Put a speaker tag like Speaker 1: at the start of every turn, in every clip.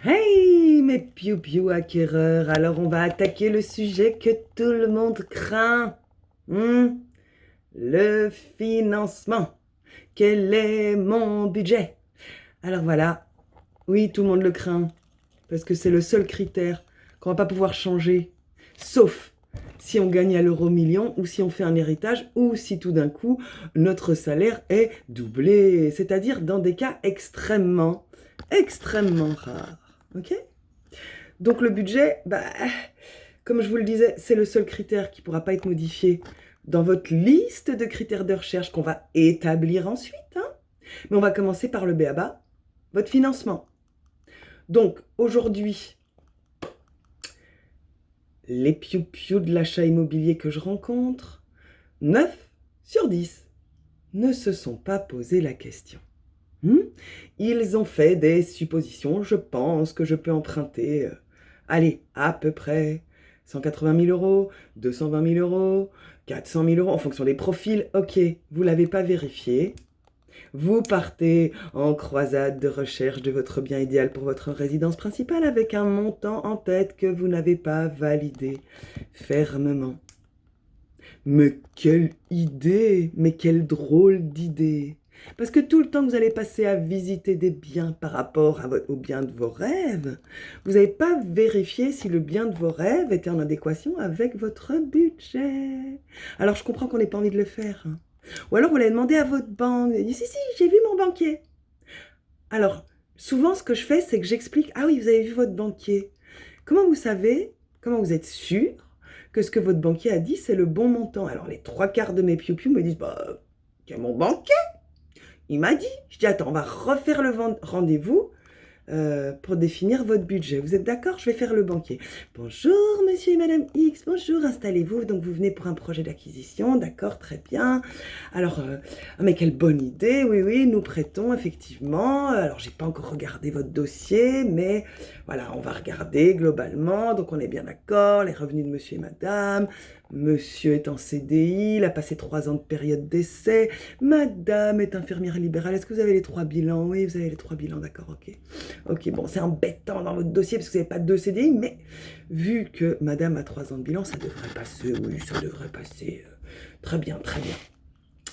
Speaker 1: Hey mes piou-piou acquéreurs, alors on va attaquer le sujet que tout le monde craint. Hmm, Le financement. Quel est mon budget? Alors voilà, oui, tout le monde le craint, parce que c'est le seul critère qu'on va pas pouvoir changer, sauf si on gagne à l'euro million ou si on fait un héritage ou si tout d'un coup notre salaire est doublé, c'est-à-dire dans des cas extrêmement rares. Ok? Donc le budget, comme je vous le disais, c'est le seul critère qui ne pourra pas être modifié dans votre liste de critères de recherche qu'on va établir ensuite. Mais on va commencer par le b.a.-ba, votre financement. Donc aujourd'hui, les piou-piou de l'achat immobilier que je rencontre, 9 sur 10 ne se sont pas posé la question. Ils ont fait des suppositions. Je pense que je peux emprunter, allez, à peu près 180 000 euros, 220 000 euros, 400 000 euros, en fonction des profils. Ok, vous ne l'avez pas vérifié. Vous partez en croisade de recherche de votre bien idéal pour votre résidence principale avec un montant en tête que vous n'avez pas validé fermement. Mais quelle idée! Mais quelle drôle d'idée! Parce que tout le temps que vous allez passer à visiter des biens par rapport au bien de vos rêves, vous n'avez pas vérifié si le bien de vos rêves était en adéquation avec votre budget. Alors je comprends qu'on n'ait pas envie de le faire. Ou alors vous l'avez demandé à votre banque, vous avez dit si, j'ai vu mon banquier. Alors souvent ce que je fais, c'est que j'explique, ah oui, vous avez vu votre banquier. Comment vous savez, comment vous êtes sûr que ce que votre banquier a dit, c'est le bon montant? Alors les trois quarts de mes piou-piou me disent, c'est mon banquier, il m'a dit. Je dis, attends, on va refaire le rendez-vous pour définir votre budget. Vous êtes d'accord? Je vais faire le banquier. Bonjour, monsieur et madame X, bonjour, installez-vous. Donc, vous venez pour un projet d'acquisition, d'accord, très bien. Alors, mais quelle bonne idée, oui, nous prêtons, effectivement. Alors, j'ai pas encore regardé votre dossier, mais voilà, on va regarder globalement. Donc, on est bien d'accord, les revenus de monsieur et madame. Monsieur est en CDI, il a passé 3 ans de période d'essai. Madame est infirmière libérale. Est-ce que vous avez les 3 bilans? Oui, vous avez les 3 bilans, d'accord, ok. Ok, bon, c'est embêtant dans votre dossier parce que vous n'avez pas de CDI, mais vu que madame a 3 ans de bilan, ça devrait passer, oui, ça devrait passer. Très bien, très bien.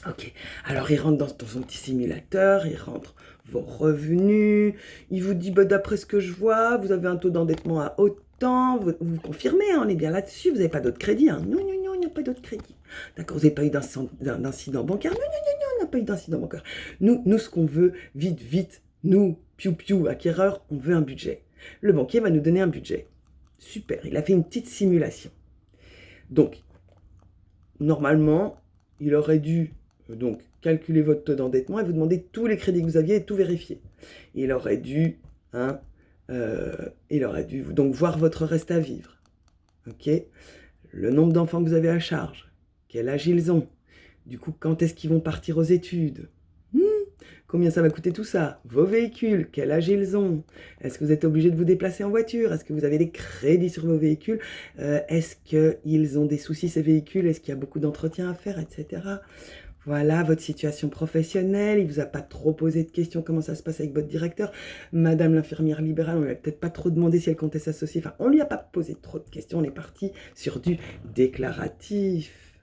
Speaker 1: Ok, alors il rentre dans son petit simulateur, il rentre vos revenus, il vous dit, d'après ce que je vois, vous avez un taux d'endettement à autant, vous confirmez, on est bien là-dessus, vous n'avez pas d'autres crédits, non, il n'y a pas d'autres crédits. D'accord, vous n'avez pas eu d'incident bancaire, non, on n'a pas eu d'incident bancaire. Nous, ce qu'on veut, vite, nous, piou-piou, acquéreurs, on veut un budget. Le banquier va nous donner un budget. Super, il a fait une petite simulation. Donc, normalement, il aurait dû donc calculer votre taux d'endettement et vous demander tous les crédits que vous aviez et tout vérifier. Il aurait dû donc voir votre reste à vivre. Ok, le nombre d'enfants que vous avez à charge, quel âge ils ont, du coup quand est-ce qu'ils vont partir aux études, combien ça va coûter tout ça, vos véhicules, quel âge ils ont, est-ce que vous êtes obligé de vous déplacer en voiture, est-ce que vous avez des crédits sur vos véhicules, est-ce qu'ils ont des soucis ces véhicules, est-ce qu'il y a beaucoup d'entretien à faire, etc. Voilà votre situation professionnelle, il ne vous a pas trop posé de questions, comment ça se passe avec votre directeur. Madame l'infirmière libérale, on ne lui a peut-être pas trop demandé si elle comptait s'associer. Enfin, on ne lui a pas posé trop de questions, on est parti sur du déclaratif.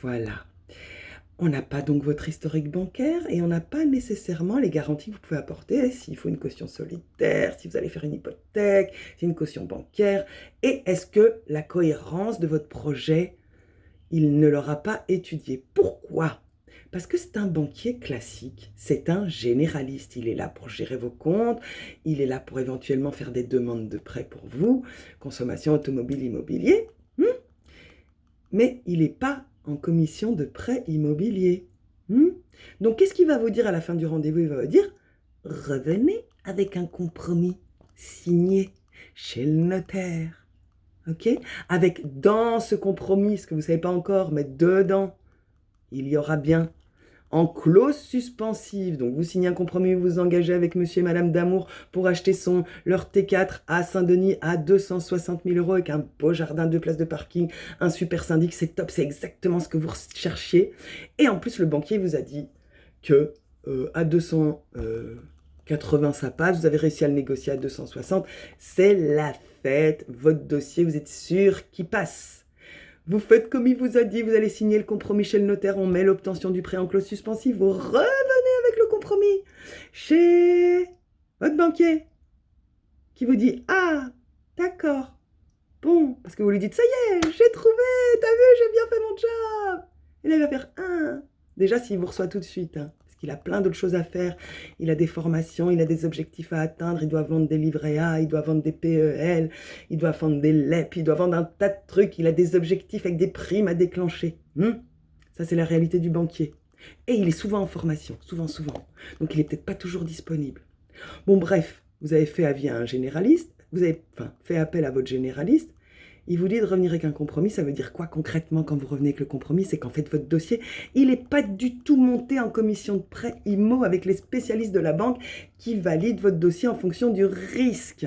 Speaker 1: Voilà. On n'a pas donc votre historique bancaire et on n'a pas nécessairement les garanties que vous pouvez apporter s'il faut une caution solitaire, si vous allez faire une hypothèque, si une caution bancaire. Et est-ce que la cohérence de votre projet, il ne l'aura pas étudié? Pourquoi? Parce que c'est un banquier classique, c'est un généraliste. Il est là pour gérer vos comptes, il est là pour éventuellement faire des demandes de prêt pour vous, consommation automobile, immobilier. Mais il n'est pas en commission de prêt immobilier. Donc, qu'est-ce qu'il va vous dire à la fin du rendez-vous? Il va vous dire, revenez avec un compromis signé chez le notaire. Ok? Avec dans ce compromis, ce que vous ne savez pas encore, mais dedans, il y aura bien en clause suspensive. Donc vous signez un compromis, vous vous engagez avec monsieur et madame Damour pour acheter leur T4 à Saint-Denis à 260 000 euros avec un beau jardin, 2 places de parking, un super syndic, c'est top, c'est exactement ce que vous cherchiez. Et en plus, le banquier vous a dit que à 240 80 ça passe, vous avez réussi à le négocier à 260, c'est la fête, votre dossier, vous êtes sûr qu'il passe. Vous faites comme il vous a dit, vous allez signer le compromis chez le notaire, on met l'obtention du prêt en clause suspensive, vous revenez avec le compromis chez votre banquier qui vous dit « Ah, d'accord, bon », parce que vous lui dites « Ça y est, j'ai trouvé, t'as vu, j'ai bien fait mon job ». Et là, il va faire « Ah ». Déjà, s'il vous reçoit tout de suite, parce qu'il a plein d'autres choses à faire, il a des formations, il a des objectifs à atteindre, il doit vendre des livrets A, il doit vendre des PEL, il doit vendre des LEP, il doit vendre un tas de trucs, il a des objectifs avec des primes à déclencher. Ça, c'est la réalité du banquier. Et il est souvent en formation, souvent. Donc, il n'est peut-être pas toujours disponible. Bon, bref, vous avez fait avis à un généraliste, vous avez fait appel à votre généraliste, il vous dit de revenir avec un compromis. Ça veut dire quoi concrètement quand vous revenez avec le compromis? C'est qu'en fait, votre dossier, il n'est pas du tout monté en commission de prêt IMO avec les spécialistes de la banque qui valident votre dossier en fonction du risque.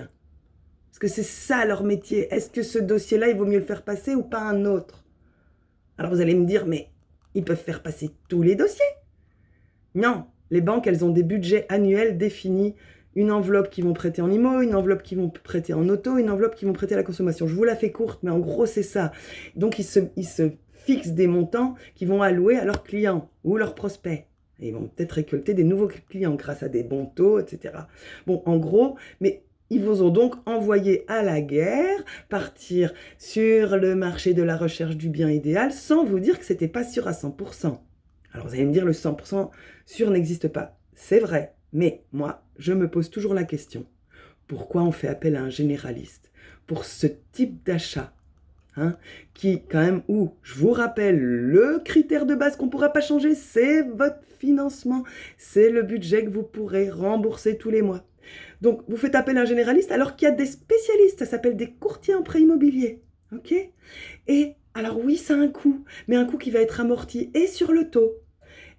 Speaker 1: Parce que c'est ça leur métier. Est-ce que ce dossier-là, il vaut mieux le faire passer ou pas un autre? Alors vous allez me dire, mais ils peuvent faire passer tous les dossiers? Non, les banques, elles ont des budgets annuels définis. Une enveloppe qui vont prêter en IMO, une enveloppe qui vont prêter en auto, une enveloppe qui vont prêter à la consommation. Je vous la fais courte, mais en gros, c'est ça. Donc, ils se fixent des montants qu'ils vont allouer à leurs clients ou leurs prospects. Et ils vont peut-être récolter des nouveaux clients grâce à des bons taux, etc. Bon, en gros, mais ils vous ont donc envoyé à la guerre, partir sur le marché de la recherche du bien idéal, sans vous dire que ce n'était pas sûr à 100%. Alors, vous allez me dire, le 100% sûr n'existe pas. C'est vrai. Mais moi, je me pose toujours la question, pourquoi on fait appel à un généraliste pour ce type d'achat qui, quand même, je vous rappelle, le critère de base qu'on ne pourra pas changer, c'est votre financement, c'est le budget que vous pourrez rembourser tous les mois. Donc, vous faites appel à un généraliste alors qu'il y a des spécialistes, ça s'appelle des courtiers en prêt immobilier, ok? Et alors oui, ça a un coût, mais un coût qui va être amorti et sur le taux,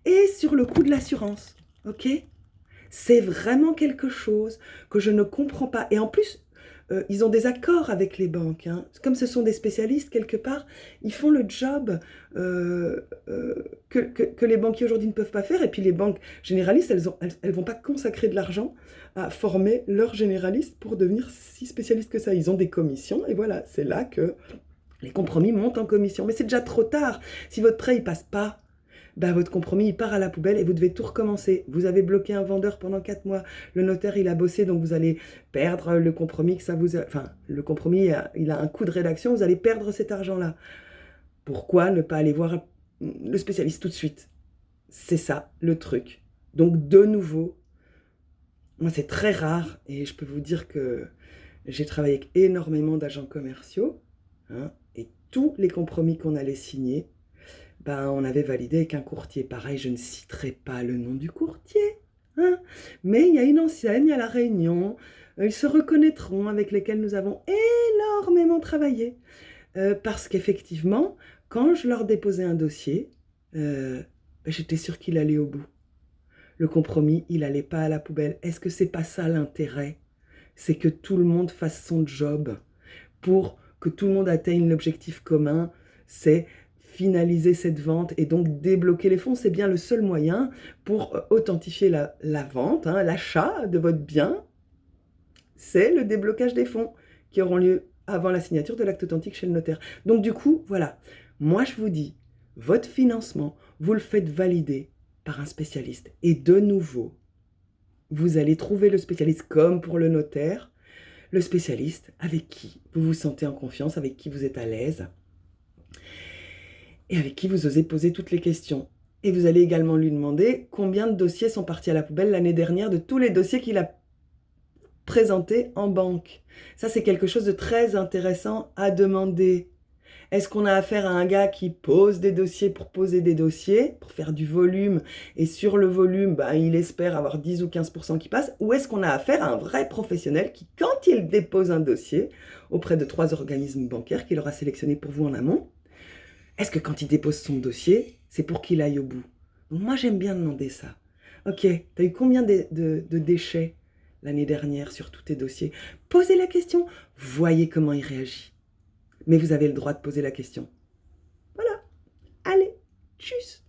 Speaker 1: et sur le coût de l'assurance, ok? C'est vraiment quelque chose que je ne comprends pas. Et en plus, ils ont des accords avec les banques. Comme ce sont des spécialistes, quelque part, ils font le job que les banquiers aujourd'hui ne peuvent pas faire. Et puis les banques généralistes, elles vont pas consacrer de l'argent à former leurs généralistes pour devenir si spécialistes que ça. Ils ont des commissions et voilà, c'est là que les compromis montent en commission. Mais c'est déjà trop tard. Si votre prêt, il passe pas, votre compromis, il part à la poubelle et vous devez tout recommencer. Vous avez bloqué un vendeur pendant 4 mois. Le notaire, il a bossé, donc vous allez perdre le compromis que ça vous a... Enfin, le compromis, il a un coût de rédaction, vous allez perdre cet argent-là. Pourquoi ne pas aller voir le spécialiste tout de suite? C'est ça, le truc. Donc, de nouveau, moi, c'est très rare, et je peux vous dire que j'ai travaillé avec énormément d'agents commerciaux, et tous les compromis qu'on allait signer, on avait validé avec un courtier. Pareil, je ne citerai pas le nom du courtier, mais il y a une enseigne à La Réunion, ils se reconnaîtront, avec lesquels nous avons énormément travaillé. Parce qu'effectivement, quand je leur déposais un dossier, j'étais sûre qu'il allait au bout. Le compromis, il n'allait pas à la poubelle. Est-ce que c'est pas ça l'intérêt? C'est que tout le monde fasse son job pour que tout le monde atteigne l'objectif commun, c'est finaliser cette vente et donc débloquer les fonds. C'est bien le seul moyen pour authentifier la vente, l'achat de votre bien. C'est le déblocage des fonds qui auront lieu avant la signature de l'acte authentique chez le notaire. Donc du coup, voilà, moi je vous dis, votre financement, vous le faites valider par un spécialiste. Et de nouveau, vous allez trouver le spécialiste comme pour le notaire, le spécialiste avec qui vous vous sentez en confiance, avec qui vous êtes à l'aise et avec qui vous osez poser toutes les questions. Et vous allez également lui demander combien de dossiers sont partis à la poubelle l'année dernière de tous les dossiers qu'il a présentés en banque. Ça, c'est quelque chose de très intéressant à demander. Est-ce qu'on a affaire à un gars qui pose des dossiers pour poser des dossiers, pour faire du volume, et sur le volume, il espère avoir 10 ou 15% qui passent, ou est-ce qu'on a affaire à un vrai professionnel qui, quand il dépose un dossier auprès de 3 organismes bancaires qu'il aura sélectionnés pour vous en amont, est-ce que quand il dépose son dossier, c'est pour qu'il aille au bout? Donc moi, j'aime bien demander ça. Ok, t'as eu combien de déchets l'année dernière sur tous tes dossiers? Posez la question, voyez comment il réagit. Mais vous avez le droit de poser la question. Voilà. Allez, tchuss!